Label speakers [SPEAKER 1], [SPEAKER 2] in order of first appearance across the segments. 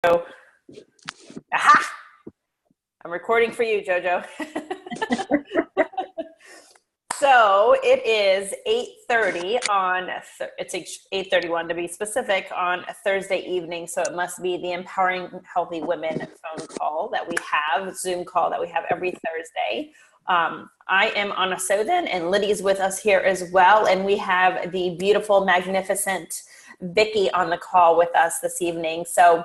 [SPEAKER 1] Aha! I'm recording for you, Jojo. So it is 8:30 on, it's 8:31 to be specific, on a Thursday evening. So it must be the Empowering Healthy Women phone call that we have, Zoom call that we have every Thursday. I am Anna Sodin, and Liddy's with us here as well. And we have the beautiful, magnificent Vicky on the call with us this evening. So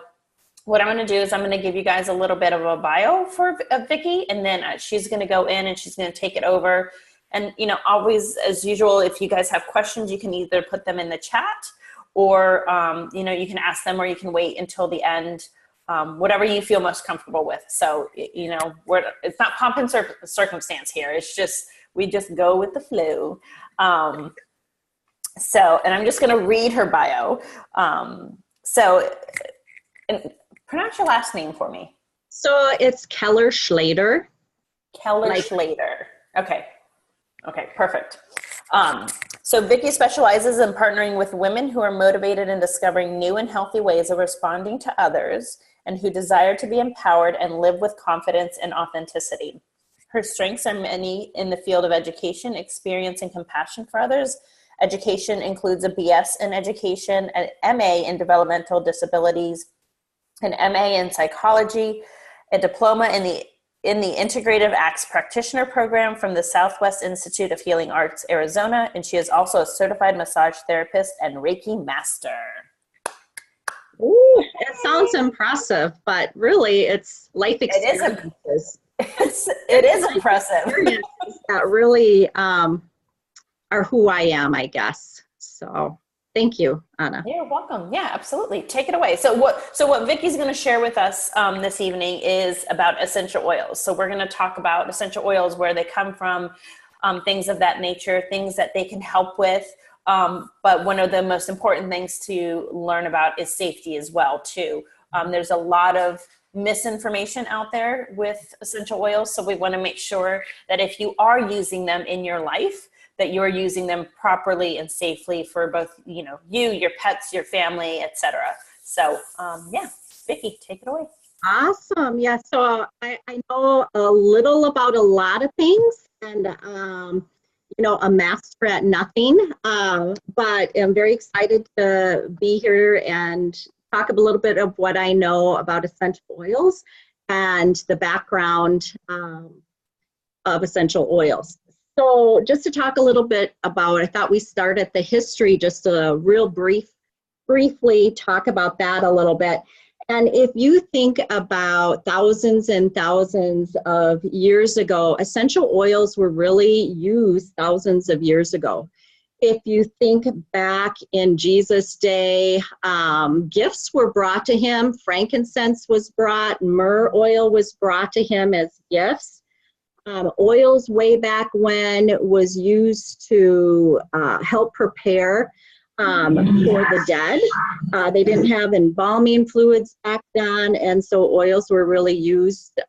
[SPEAKER 1] what I'm going to do is I'm going to give you guys a little bit of a bio for Vicky, and then she's going to go in and she's going to take it over. And, you know, always, as usual, if you guys have questions, you can either put them in the chat or, you know, you can ask them, or you can wait until the end, whatever you feel most comfortable with. So, you know, it's not pomp and circumstance here. It's just, we just go with the flow. So, and I'm just going to read her bio. And pronounce your last name for me.
[SPEAKER 2] So it's Keller Schleeter.
[SPEAKER 1] Keller Schleeter. Okay. Okay, perfect. So Vicky specializes in partnering with women who are motivated in discovering new and healthy ways of responding to others and who desire to be empowered and live with confidence and authenticity. Her strengths are many in the field of education, experience, and compassion for others. Education includes a BS in education, an MA in developmental disabilities, an MA in psychology, a diploma in the Integrative Acts Practitioner Program from the Southwest Institute of Healing Arts, Arizona, and she is also a certified massage therapist and Reiki master.
[SPEAKER 2] Ooh, it sounds impressive, but really it's life experiences.
[SPEAKER 1] It is impressive.
[SPEAKER 2] That really are who I am, I guess. So thank you, Anna.
[SPEAKER 1] You're welcome. Yeah, absolutely. Take it away. So what Vicky's going to share with us this evening is about essential oils. So we're going to talk about essential oils, where they come from, things of that nature, things that they can help with. But one of the most important things to learn about is safety as well, too. There's a lot of misinformation out there with essential oils. So we want to make sure that if you are using them in your life, that you're using them properly and safely for both, you know, you, your pets, your family, etc. So, yeah, Vicky, take it away.
[SPEAKER 2] Awesome. Yeah. So I know a little about a lot of things, and, you know, a master at nothing, but I'm very excited to be here and talk a little bit of what I know about essential oils and the background of essential oils. So just to talk a little bit about, I thought we start at the history, just a real briefly talk about that a little bit. And if you think about thousands and thousands of years ago, essential oils were really used thousands of years ago. If you think back in Jesus' day, gifts were brought to him, frankincense was brought, myrrh oil was brought to him as gifts. Oils way back when was used to help prepare for the dead. They didn't have embalming fluids back then, and so oils were really used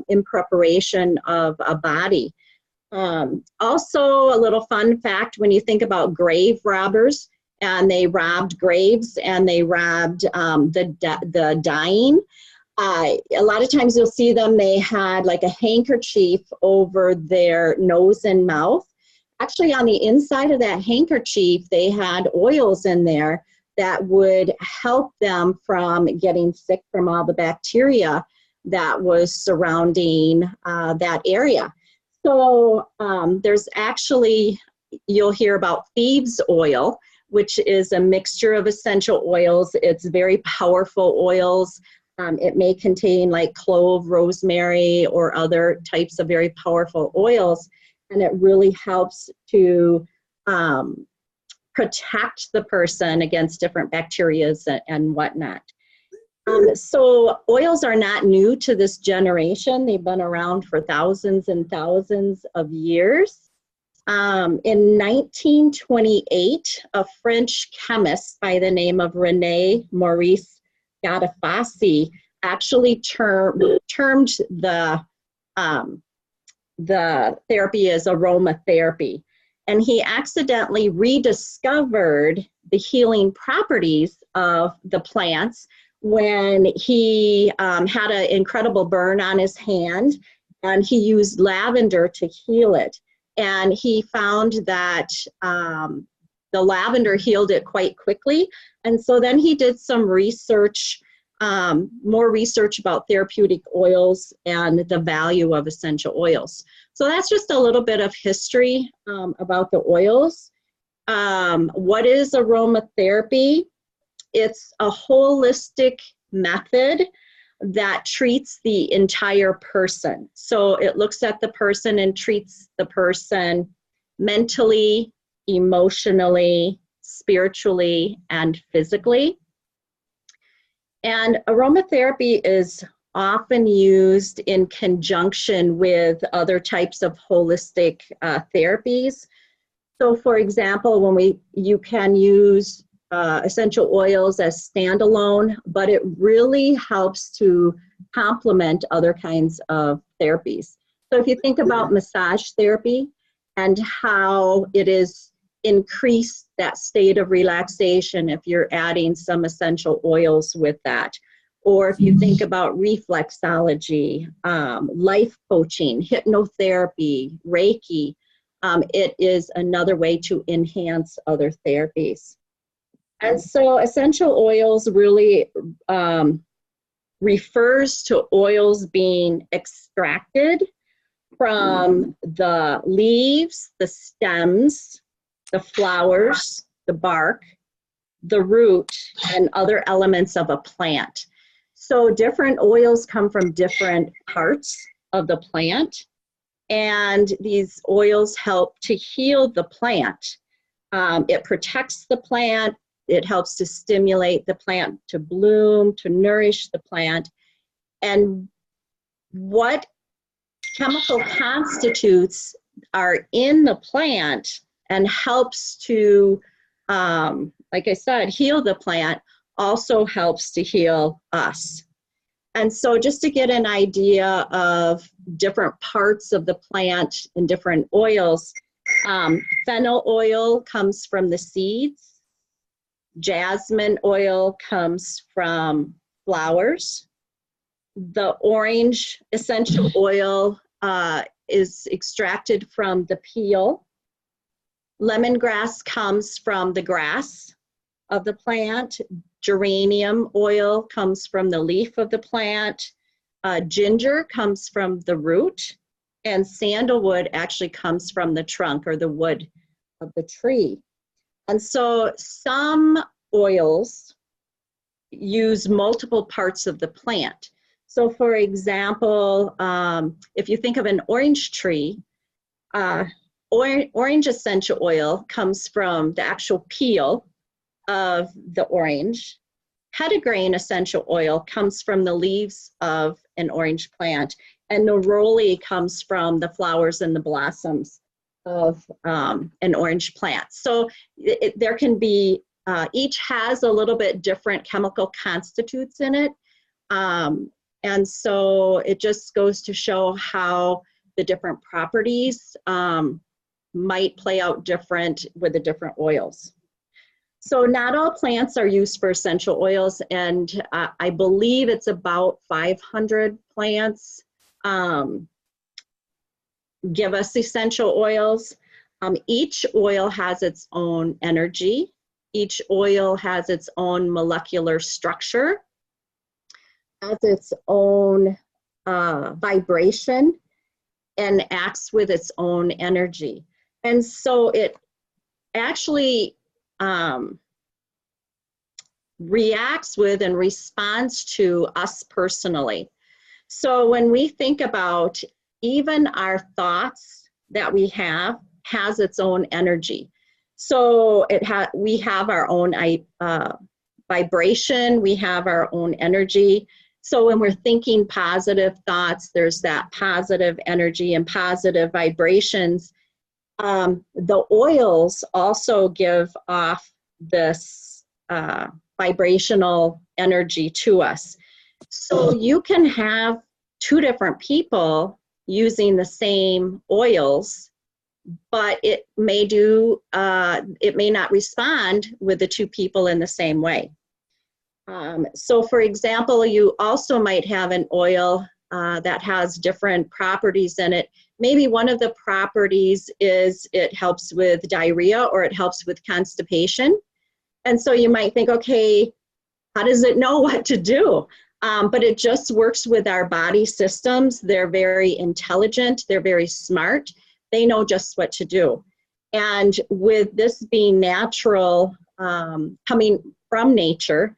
[SPEAKER 2] in preparation of a body. Also, a little fun fact, when you think about grave robbers, and they robbed graves and they robbed the dying, a lot of times you'll see them, they had like a handkerchief over their nose and mouth. Actually, on the inside of that handkerchief, they had oils in there that would help them from getting sick from all the bacteria that was surrounding that area. So there's actually, you'll hear about thieves' oil, which is a mixture of essential oils. It's very powerful oils. It may contain like clove, rosemary, or other types of very powerful oils, and it really helps to protect the person against different bacteria and whatnot. So oils are not new to this generation. They've been around for thousands and thousands of years. In 1928, a French chemist by the name of René Maurice Gattefossé actually termed the therapy as aromatherapy. And he accidentally rediscovered the healing properties of the plants when he had an incredible burn on his hand, and he used lavender to heal it. And he found that the lavender healed it quite quickly. And so then he did some research, more research about therapeutic oils and the value of essential oils. So that's just a little bit of history about the oils. What is aromatherapy? It's a holistic method that treats the entire person. So it looks at the person and treats the person mentally, emotionally, spiritually, and physically. And aromatherapy is often used in conjunction with other types of holistic therapies. So for example, you can use essential oils as standalone, but it really helps to complement other kinds of therapies. So if you think about massage therapy and how it is increased that state of relaxation if you're adding some essential oils with that. Or if you think about reflexology, life coaching, hypnotherapy, Reiki, it is another way to enhance other therapies. And so essential oils really refers to oils being extracted from the leaves, the stems, the flowers, the bark, the root, and other elements of a plant. So different oils come from different parts of the plant, and these oils help to heal the plant. It protects the plant. It helps to stimulate the plant to bloom, to nourish the plant. And what chemical constitutes are in the plant and helps to, like I said, heal the plant, also helps to heal us. And so just to get an idea of different parts of the plant and different oils, fennel oil comes from the seeds. Jasmine oil comes from flowers. The orange essential oil is extracted from the peel. Lemongrass comes from the grass of the plant. Geranium oil comes from the leaf of the plant. Ginger comes from the root. And sandalwood actually comes from the trunk or the wood of the tree. And so some oils use multiple parts of the plant. So for example, if you think of an orange tree, orange essential oil comes from the actual peel of the orange. Petitgrain essential oil comes from the leaves of an orange plant, and neroli comes from the flowers and the blossoms of an orange plant. So there can be, each has a little bit different chemical constitutes in it. And so it just goes to show how the different properties might play out different with the different oils. So not all plants are used for essential oils, and I believe it's about 500 plants give us essential oils. Each oil has its own energy. Each oil has its own molecular structure, has its own vibration, and acts with its own energy. And so it actually reacts with and responds to us personally. So when we think about even our thoughts that we have has its own energy. So we have our own vibration, we have our own energy. So when we're thinking positive thoughts, there's that positive energy and positive vibrations. The oils also give off this vibrational energy to us. So you can have two different people using the same oils, but it may not respond with the two people in the same way. So for example, you also might have an oil that has different properties in it. Maybe one of the properties is it helps with diarrhea or it helps with constipation. And so you might think, okay, how does it know what to do? But it just works with our body systems. They're very intelligent. They're very smart. They know just what to do. And with this being natural, coming from nature,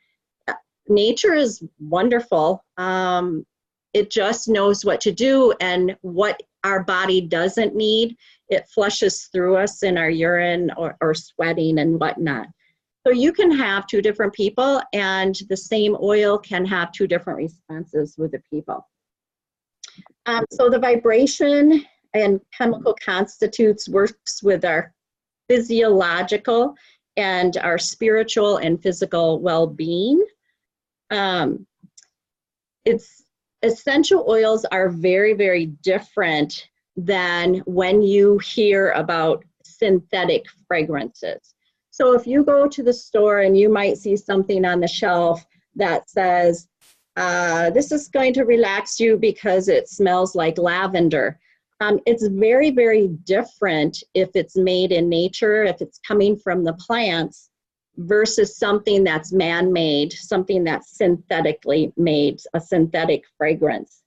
[SPEAKER 2] nature is wonderful. It just knows what to do, and what our body doesn't need, it flushes through us in our urine or sweating and whatnot. So you can have two different people, and the same oil can have two different responses with the people. So the vibration and chemical constitutes works with our physiological and our spiritual and physical well-being. Essential oils are very, very different than when you hear about synthetic fragrances. So if you go to the store and you might see something on the shelf that says, this is going to relax you because it smells like lavender. It's very, very different if it's made in nature, if it's coming from the plants, versus something that's man-made, something that's synthetically made, a synthetic fragrance.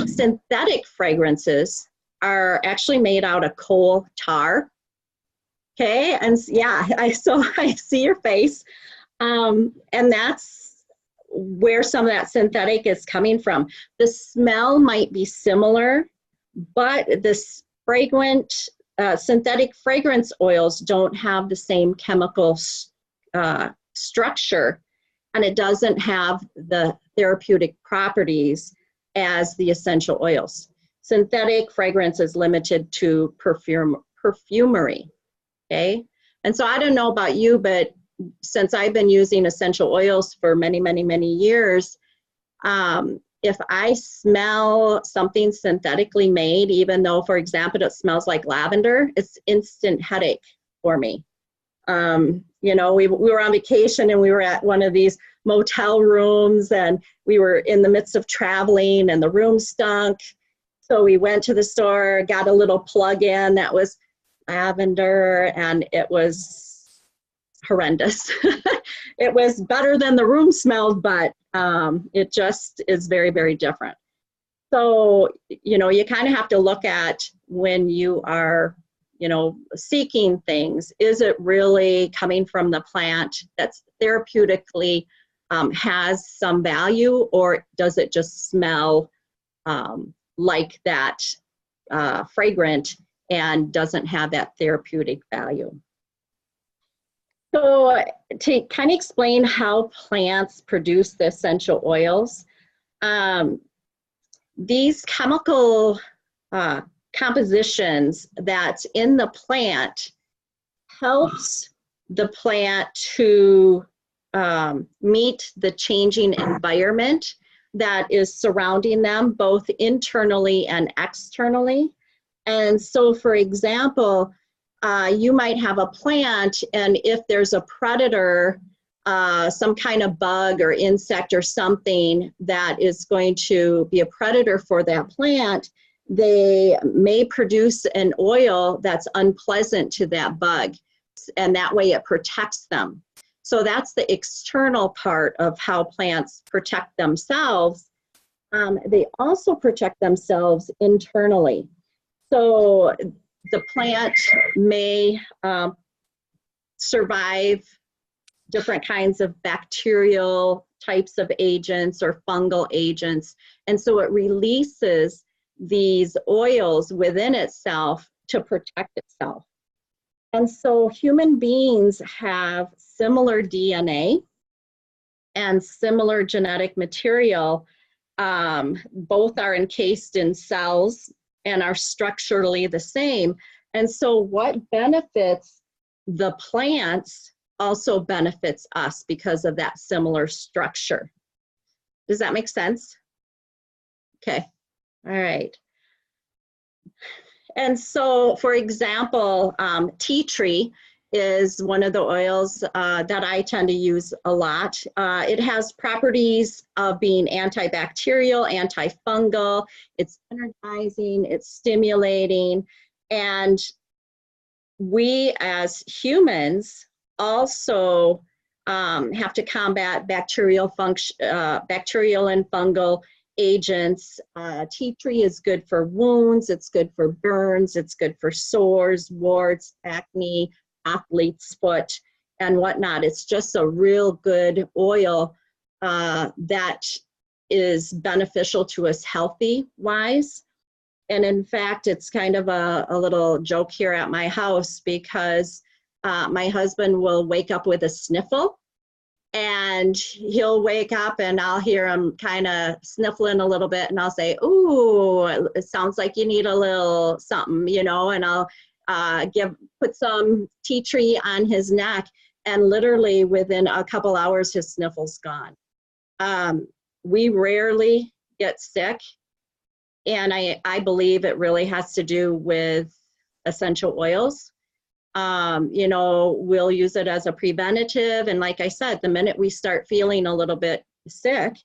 [SPEAKER 2] Synthetic fragrances are actually made out of coal tar. Okay, and yeah, I see your face. And that's where some of that synthetic is coming from. The smell might be similar, but this synthetic fragrance oils don't have the same chemical structure, and it doesn't have the therapeutic properties as the essential oils. Synthetic fragrance is limited to perfumery, okay? And so I don't know about you, but since I've been using essential oils for many, many, many years, if I smell something synthetically made, even though, for example, it smells like lavender, it's instant headache for me. You know, we were on vacation and we were at one of these motel rooms and we were in the midst of traveling and the room stunk. So we went to the store, got a little plug-in that was lavender, and it was horrendous. It was better than the room smelled, but it just is very, very different. So, you know, you kind of have to look at when you are, you know, seeking things, is it really coming from the plant that's therapeutically has some value, or does it just smell like that fragrant and doesn't have that therapeutic value? So to kind of explain how plants produce the essential oils, these chemical compositions that's in the plant helps the plant to meet the changing environment that is surrounding them, both internally and externally. And so, for example, you might have a plant, and if there's a predator, some kind of bug or insect or something that is going to be a predator for that plant, they may produce an oil that's unpleasant to that bug, and that way it protects them. So that's the external part of how plants protect themselves. They also protect themselves internally. So the plant may survive different kinds of bacterial types of agents or fungal agents, and so it releases these oils within itself to protect itself. And so human beings have similar DNA and similar genetic material. Both are encased in cells and are structurally the same. And so what benefits the plants also benefits us because of that similar structure. Does that make sense? Okay, all right. And so, for example, tea tree is one of the oils that I tend to use a lot. It has properties of being antibacterial, antifungal, it's energizing, it's stimulating, and we as humans also have to combat bacterial and fungal agents. Tea tree is good for wounds, it's good for burns, it's good for sores, warts, acne, athlete's foot, and whatnot. It's just a real good oil that is beneficial to us healthy-wise. And in fact, it's kind of a little joke here at my house because my husband will wake up with a sniffle, and he'll wake up and I'll hear him kind of sniffling a little bit, and I'll say, "Ooh, it sounds like you need a little something," you know, and I'll put some tea tree on his neck, and literally within a couple hours, his sniffle's gone. We rarely get sick, and I believe it really has to do with essential oils. You know, we'll use it as a preventative. And like I said, the minute we start feeling a little bit sick,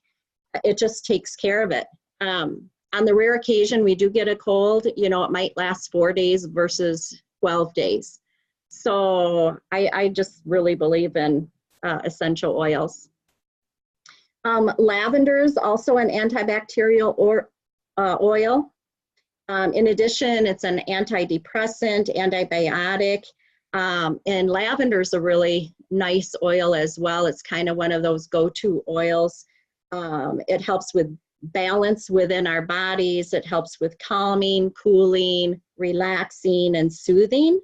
[SPEAKER 2] it just takes care of it. On the rare occasion we do get a cold, you know, it might last 4 days versus 12 days. So I just really believe in essential oils. Lavender is also an antibacterial oil. In addition, it's an antidepressant, antibiotic, and lavender is a really nice oil as well. It's kind of one of those go-to oils. It helps with balance within our bodies. It helps with calming, cooling, relaxing, and soothing.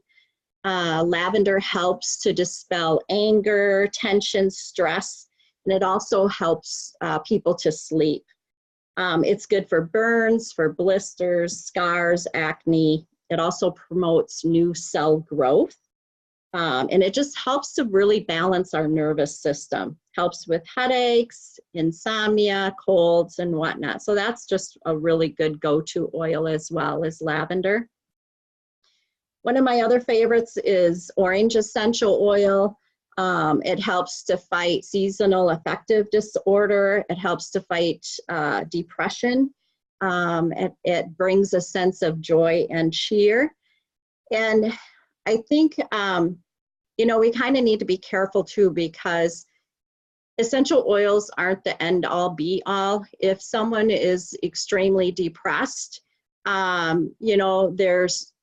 [SPEAKER 2] Lavender helps to dispel anger, tension, stress, and it also helps people to sleep. It's good for burns, for blisters, scars, acne. It also promotes new cell growth. And it just helps to really balance our nervous system. Helps with headaches, insomnia, colds, and whatnot. So that's just a really good go-to oil as well as lavender. One of my other favorites is orange essential oil. It helps to fight seasonal affective disorder. It helps to fight depression. It brings a sense of joy and cheer. And I think, you know, we kind of need to be careful too, because essential oils aren't the end all be all. If someone is extremely depressed, you know, there's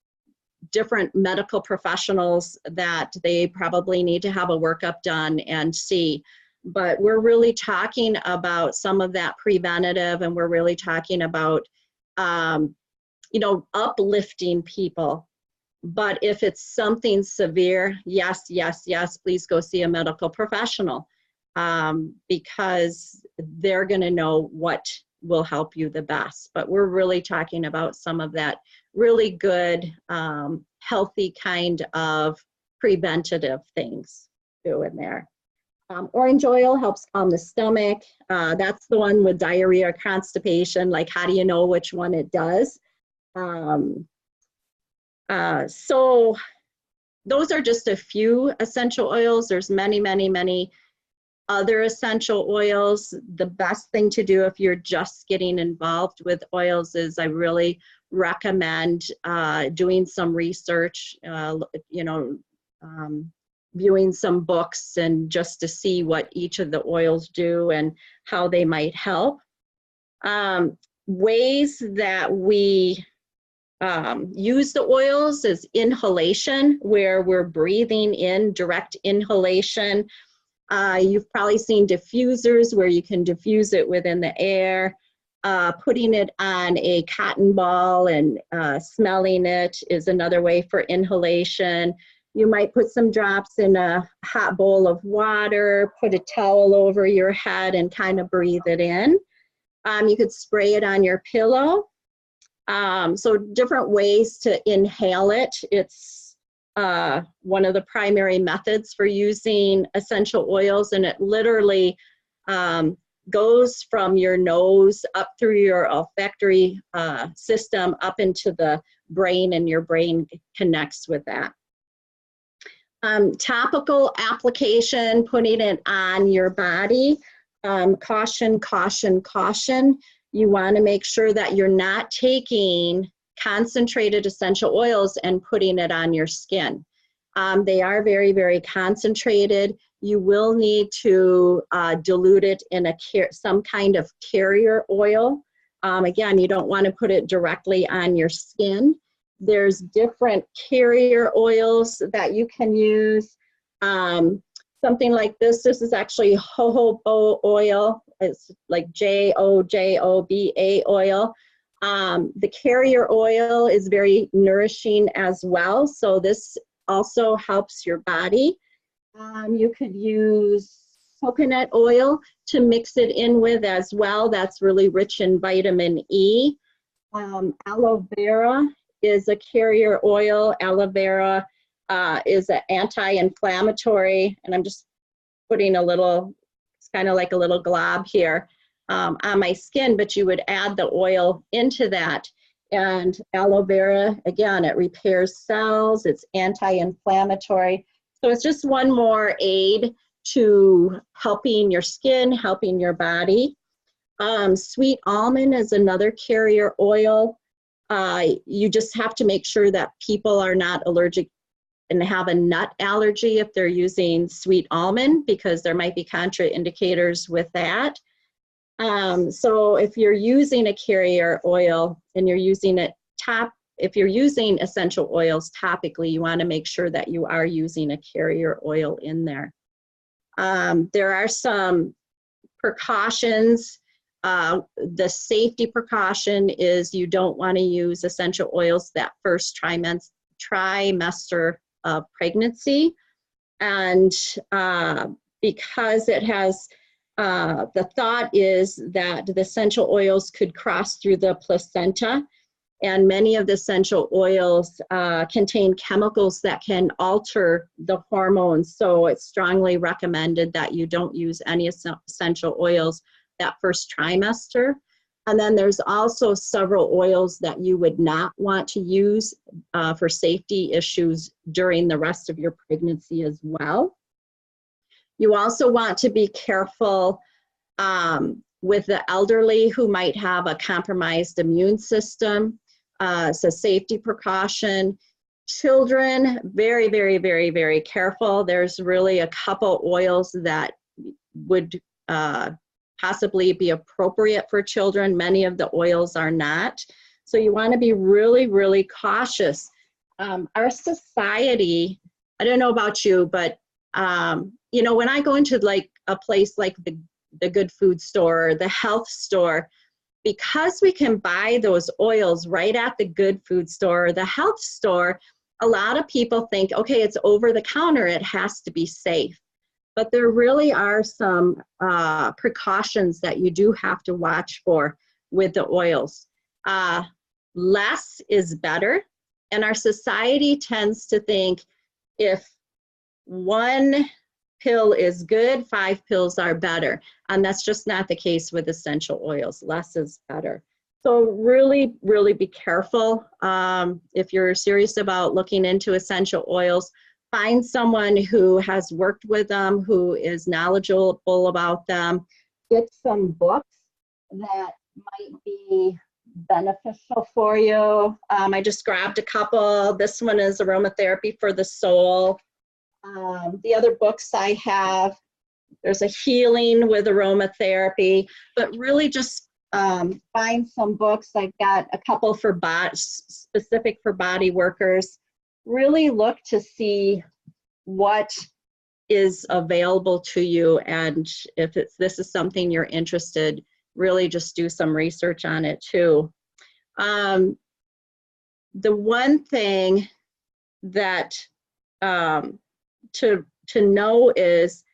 [SPEAKER 2] different medical professionals that they probably need to have a workup done and see. But we're really talking about some of that preventative, and we're really talking about, you know, uplifting people. But if it's something severe, yes, yes, yes, please go see a medical professional, because they're going to know what will help you the best. But we're really talking about some of that really good, healthy kind of preventative things too in there. Orange oil helps calm the stomach. That's the one with diarrhea or constipation. Like, how do you know which one it does? So those are just a few essential oils. There's many, many, many other essential oils. The best thing to do if you're just getting involved with oils is I really recommend doing some research, you know, viewing some books, and just to see what each of the oils do and how they might help. Ways that we use the oils is inhalation, where we're breathing in direct inhalation. You've probably seen diffusers where you can diffuse it within the air. Putting it on a cotton ball and smelling it is another way for inhalation. You might put some drops in a hot bowl of water, put a towel over your head and kind of breathe it in. You could spray it on your pillow. So different ways to inhale it. It's one of the primary methods for using essential oils, and it literally goes from your nose up through your olfactory system up into the brain, and your brain connects with that. Topical application, putting it on your body. Caution, caution, caution. You want to make sure that you're not taking concentrated essential oils and putting it on your skin. They are very, very concentrated. You will need to dilute it in some kind of carrier oil. Again, you don't want to put it directly on your skin. There's different carrier oils that you can use. Something like this is actually jojoba oil. It's like jojoba oil. The carrier oil is very nourishing as well, so this also helps your body. You could use coconut oil to mix it in with as well. That's really rich in vitamin E. Aloe vera is a carrier oil. Aloe vera is an anti-inflammatory, and I'm just putting a little, it's kind of like a little glob here on my skin, but you would add the oil into that. And aloe vera, again, it repairs cells, it's anti-inflammatory. So it's just one more aid to helping your skin, helping your body. Sweet almond is another carrier oil. You just have to make sure that people are not allergic and have a nut allergy if they're using sweet almond, because there might be contraindicators with that. So if you're using a carrier oil and you're using it if you're using essential oils topically, you want to make sure that you are using a carrier oil in there. There are some precautions. The safety precaution is you don't want to use essential oils that first trimester of pregnancy. And because it has, the thought is that the essential oils could cross through the placenta, and many of the essential oils contain chemicals that can alter the hormones. So it's strongly recommended that you don't use any essential oils that first trimester. And then there's also several oils that you would not want to use for safety issues during the rest of your pregnancy as well. You also want to be careful with the elderly who might have a compromised immune system. So safety precaution. Children, very, very, very, very careful. There's really a couple oils that would possibly be appropriate for children. Many of the oils are not. So you want to be really, really cautious. Our society, I don't know about you, but you know, when I go into like a place like the good food store, or the health store, because we can buy those oils right at the good food store or the health store, a lot of people think, okay, it's over the counter, it has to be safe. But there really are some precautions that you do have to watch for with the oils. Less is better, and our society tends to think if one pill is good, 5 pills are better. And that's just not the case with essential oils. Less is better. So really, really be careful. If you're serious about looking into essential oils, find someone who has worked with them, who is knowledgeable about them. Get some books that might be beneficial for you. I just grabbed a couple. This one is Aromatherapy for the Soul. The other books I have, there's a Healing with Aromatherapy, but really just find some books. I've got a couple for specific for body workers. Really look to see what is available to you, and if this is something you're interested, really just do some research on it too. The one thing that to know is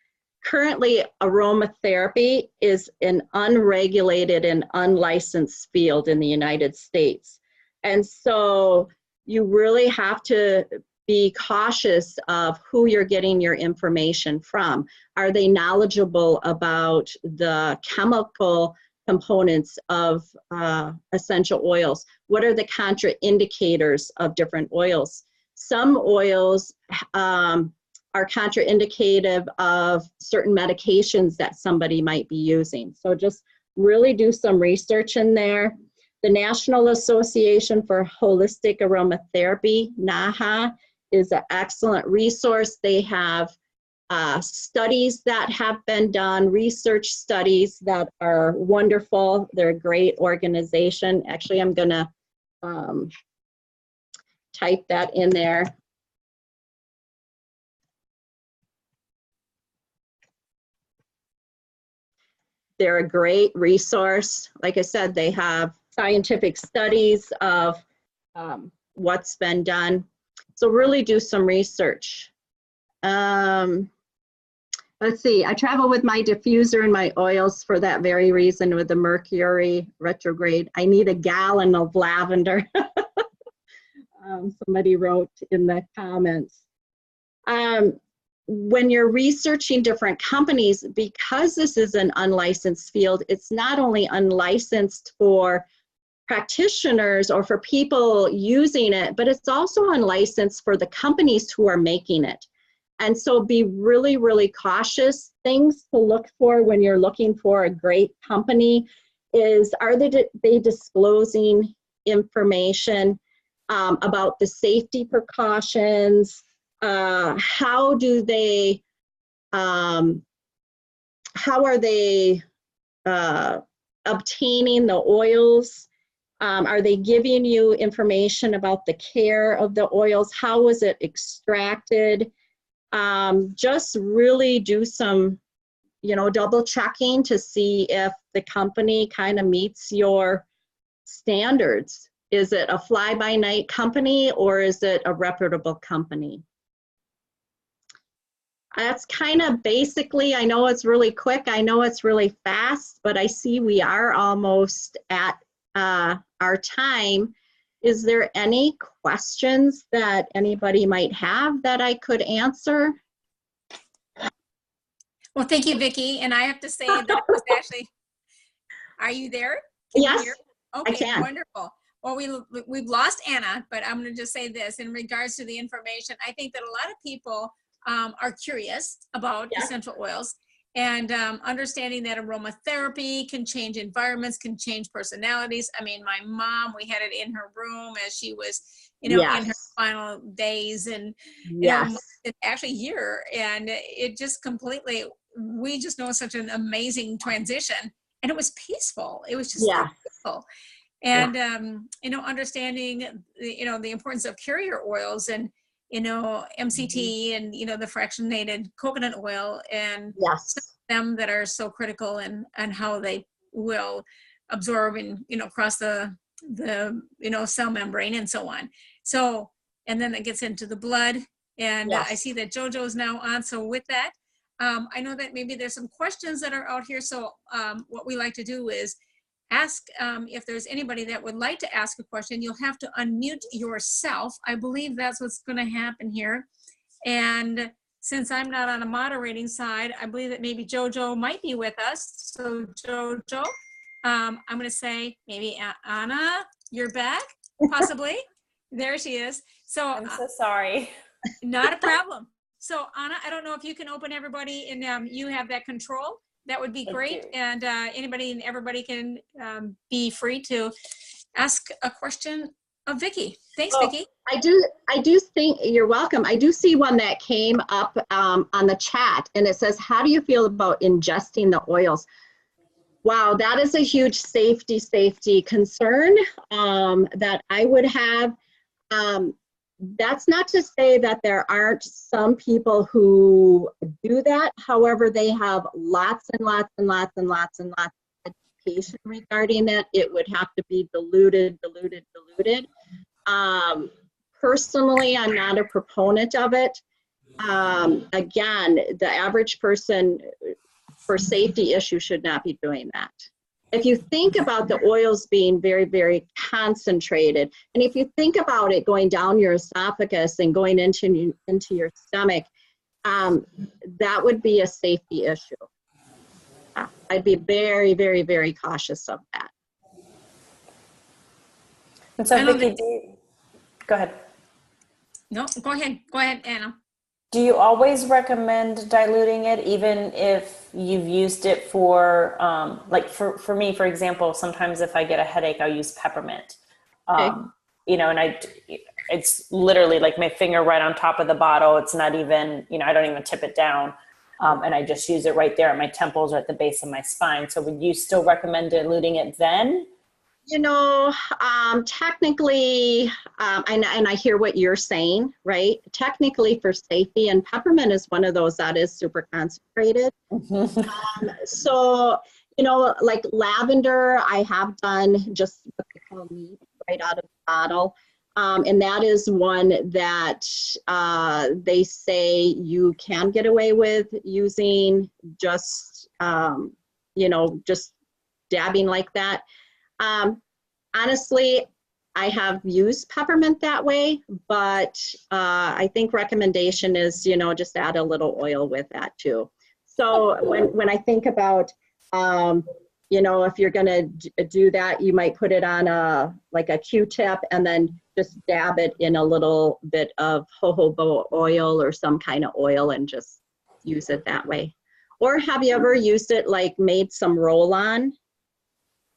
[SPEAKER 2] currently aromatherapy is an unregulated and unlicensed field in the United States. And so you really have to be cautious of who you're getting your information from. Are they knowledgeable about the chemical components of essential oils? What are the contraindicators of different oils? Some oils are contraindicative of certain medications that somebody might be using. So just really do some research in there. The National Association for Holistic Aromatherapy, NAHA, is an excellent resource. They have studies that have been done, research studies that are wonderful. They're a great organization. Actually, I'm gonna type that in there. They're a great resource. Like I said, they have scientific studies of what's been done. So really do some research. Let's see, I travel with my diffuser and my oils for that very reason with the Mercury retrograde. I need a gallon of lavender. Somebody wrote in the comments. When you're researching different companies, because this is an unlicensed field, it's not only unlicensed for practitioners or for people using it, but it's also unlicensed for the companies who are making it. And so be really, really cautious. Things to look for when you're looking for a great company is, are they disclosing information about the safety precautions? How are they obtaining the oils? Are they giving you information about the care of the oils? How was it extracted? Just really do some, double checking to see if the company kind of meets your standards. Is it a fly-by-night company or is it a reputable company? That's kind of basically, I know it's really quick, I know it's really fast, but I see we are almost at our time. Is there any questions that anybody might have that I could answer?
[SPEAKER 3] Well, thank you, Vicki. And I have to say that it was actually, are you there? Can
[SPEAKER 2] Yes,
[SPEAKER 3] you hear? Okay,
[SPEAKER 2] I can.
[SPEAKER 3] wonderful. Well, we've lost Anna, but I'm going to just say this in regards to the information. I think that a lot of people are curious about essential oils, and understanding that aromatherapy can change environments, can change personalities. I mean, my mom, we had it in her room as she was, in her final days, and actually year, and it just completely, we just know such an amazing transition, and it was peaceful. It was just peaceful. And understanding the importance of carrier oils and MCT and the fractionated coconut oil, and them that are so critical, and how they will absorb and across the cell membrane and so on. So, and then it gets into the blood, and I see that JoJo is now on. So with that, I know that maybe there's some questions that are out here. So what we like to do is ask if there's anybody that would like to ask a question. You'll have to unmute yourself. I believe that's what's going to happen here. And since I'm not on a moderating side, I believe that maybe JoJo might be with us. So JoJo, I'm going to say maybe Anna, you're back, possibly. There she is. So
[SPEAKER 1] I'm so sorry.
[SPEAKER 3] Not a problem. So Anna, I don't know if you can open everybody and you have that control. That would be great. And anybody and everybody can be free to ask a question of Vicki. Thanks, Vicki.
[SPEAKER 2] I do think, you're welcome. I do see one that came up on the chat, and it says, how do you feel about ingesting the oils? Wow, that is a huge safety concern that I would have. That's not to say that there aren't some people who do that. However, they have lots and lots of education regarding that. It would have to be diluted. Personally, I'm not a proponent of it. Again, the average person for safety issues should not be doing that. If you think about the oils being very, very concentrated, and if you think about it going down your esophagus and going into your stomach, that would be a safety issue. I'd be very, very, very cautious of that.
[SPEAKER 1] And so Vicki, go ahead.
[SPEAKER 3] No, go ahead, Anna.
[SPEAKER 1] Do you always recommend diluting it, even if you've used it for, like for me, for example, sometimes if I get a headache, I'll use peppermint.
[SPEAKER 2] Okay.
[SPEAKER 1] You know, and it's literally like my finger right on top of the bottle. It's not even, you know, I don't even tip it down. And I just use it right there at my temples or at the base of my spine. So would you still recommend diluting it then?
[SPEAKER 2] You know, technically, and I hear what you're saying, right? Technically for safety, and peppermint is one of those that is super concentrated. So, you know, like lavender, I have done just what they call neat right out of the bottle. And that is one that they say you can get away with using just, you know, just dabbing like that. Honestly, I have used peppermint that way, but I think recommendation is, you know, just add a little oil with that too. So when I think about, you know, if you're gonna do that, you might put it on like a Q-tip and then just dab it in a little bit of jojoba oil or some kind of oil and just use it that way. Or have you ever used it like made some roll-on?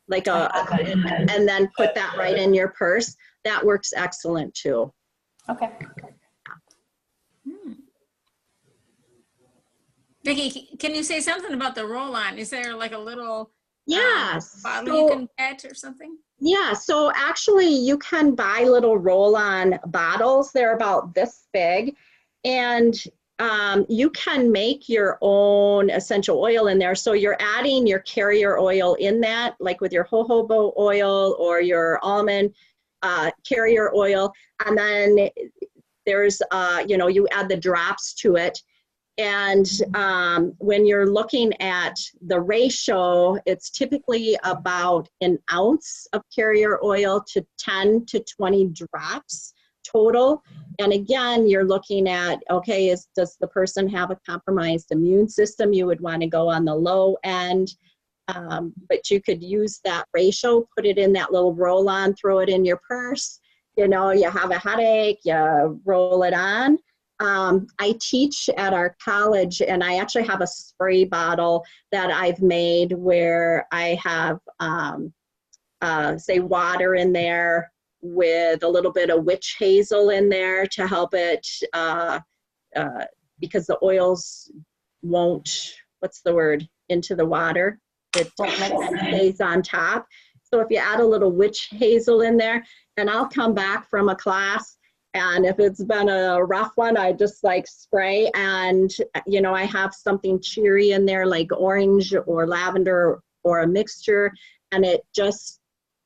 [SPEAKER 2] Like and then put that right in your purse. That works excellent too.
[SPEAKER 1] Okay.
[SPEAKER 3] Vicky, can you say something about the roll-on? Is there like a little bottle you can get or something?
[SPEAKER 2] Yeah, so actually you can buy little roll-on bottles. They're about this big, and you can make your own essential oil in there. So you're adding your carrier oil in that, like with your jojoba oil or your almond carrier oil, and then there's, you know, you add the drops to it. And when you're looking at the ratio, it's typically about an ounce of carrier oil to 10 to 20 drops total. And again, you're looking at, okay, does the person have a compromised immune system? You would want to go on the low end, but you could use that ratio, put it in that little roll-on, throw it in your purse. You know, you have a headache, you roll it on. I teach at our college, and I actually have a spray bottle that I've made where I have, say, water in there with a little bit of witch hazel in there to help it, because the oils won't, what's the word, into the water. It stays on top. So if you add a little witch hazel in there, and I'll come back from a class, and if it's been a rough one, I just like spray, and you know, I have something cheery in there like orange or lavender or a mixture, and it just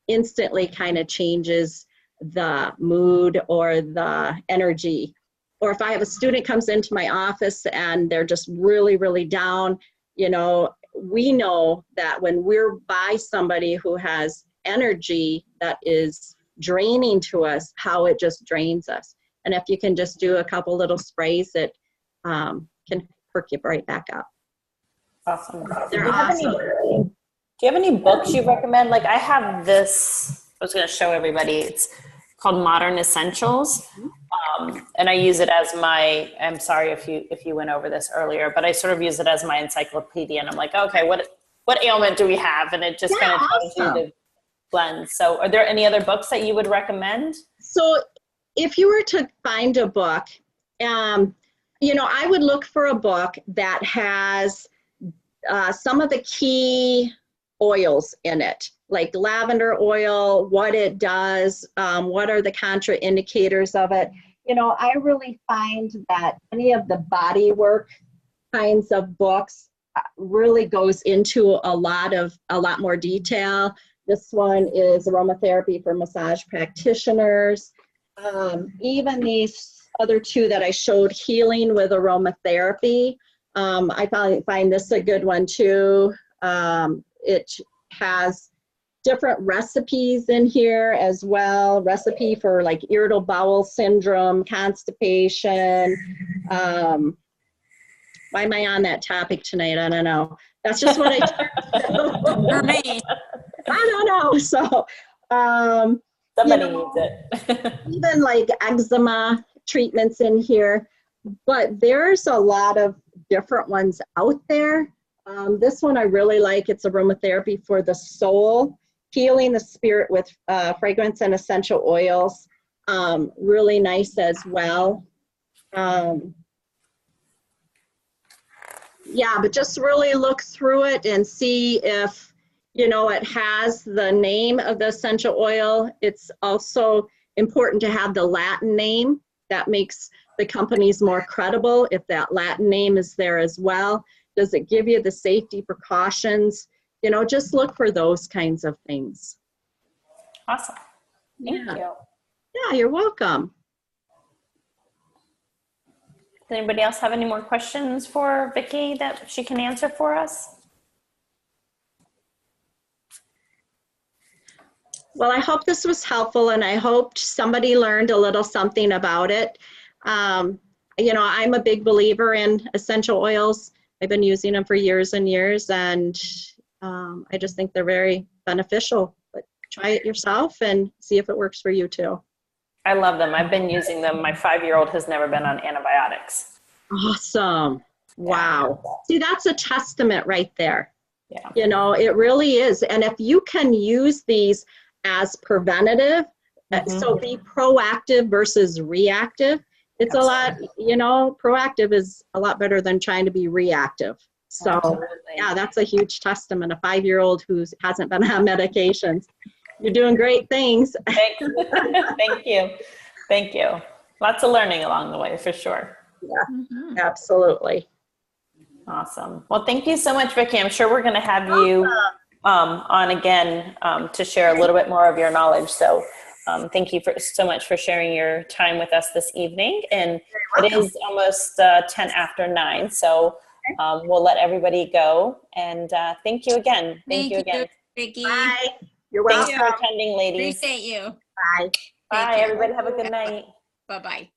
[SPEAKER 2] instantly kind of changes the mood or the energy. Or if I have a student comes into my office and they're just really, really down, you know, we know that when we're by somebody who has energy that is draining to us, how it just drains us. And if you can just do a couple little sprays, it can perk you right back up.
[SPEAKER 1] Awesome.
[SPEAKER 2] They're awesome.
[SPEAKER 1] Do you have any books you recommend? Like I have this, I was going to show everybody. It's called Modern Essentials. And I use it as my, I'm sorry if you went over this earlier, but I sort of use it as my encyclopedia, and I'm like, okay, what ailment do we have? And it just kind of tells you the blend. So are there any other books that you would recommend?
[SPEAKER 2] So if you were to find a book, you know, I would look for a book that has some of the key oils in it, like lavender oil, what it does, what are the contraindicators of it. You know, I really find that any of the body work kinds of books really goes into a lot more detail. This one is aromatherapy for massage practitioners. Even these other two that I showed, healing with aromatherapy, I find this a good one too. It has different recipes in here as well. Recipe for like irritable bowel syndrome, constipation. Why am I on that topic tonight? I don't know. That's just what
[SPEAKER 3] For me.
[SPEAKER 2] I don't know. So
[SPEAKER 1] Somebody needs it.
[SPEAKER 2] even like eczema treatments in here. but there's a lot of different ones out there. This one I really like. It's aromatherapy for the soul, healing the spirit with fragrance and essential oils. Really nice as well. Yeah, but just really look through it and see if, you know, it has the name of the essential oil. It's also important to have the Latin name. That makes the companies more credible if that Latin name is there as well. Does it give you the safety precautions? You know, just look for those kinds of things.
[SPEAKER 1] Awesome. Thank you.
[SPEAKER 2] Yeah, you're welcome.
[SPEAKER 1] Does anybody else have any more questions for Vicky that she can answer for us?
[SPEAKER 2] Well, I hope this was helpful, and I hope somebody learned a little something about it. You know, I'm a big believer in essential oils. I've been using them for years and years, and I just think they're very beneficial. But try it yourself and see if it works for you too.
[SPEAKER 1] I love them. I've been using them. My 5-year-old has never been on antibiotics.
[SPEAKER 2] Awesome. Wow.
[SPEAKER 1] Yeah.
[SPEAKER 2] See, that's a testament right there.
[SPEAKER 1] Yeah.
[SPEAKER 2] You know, it really is. And if you can use these as preventative, so be proactive versus reactive. It's a
[SPEAKER 1] Absolutely.
[SPEAKER 2] lot, you know, proactive is a lot better than trying to be reactive. So
[SPEAKER 1] Absolutely.
[SPEAKER 2] yeah, that's a huge testament. A 5-year-old who hasn't been on medications. You're doing great things.
[SPEAKER 1] Thank you. Thank you. Lots of learning along the way for sure.
[SPEAKER 2] Yeah, absolutely.
[SPEAKER 1] Awesome. Well, thank you so much, Vicky. I'm sure we're going to have you on again to share a little bit more of your knowledge. So thank you so much for sharing your time with us this evening. And it is almost 10 after 9. So we'll let everybody go. And thank you again. Thank you again.
[SPEAKER 3] Vicky.
[SPEAKER 2] Bye. You're welcome.
[SPEAKER 1] Thanks for attending, ladies.
[SPEAKER 3] Appreciate you.
[SPEAKER 2] Bye.
[SPEAKER 1] Bye, everybody. Have a good night.
[SPEAKER 3] Bye-bye.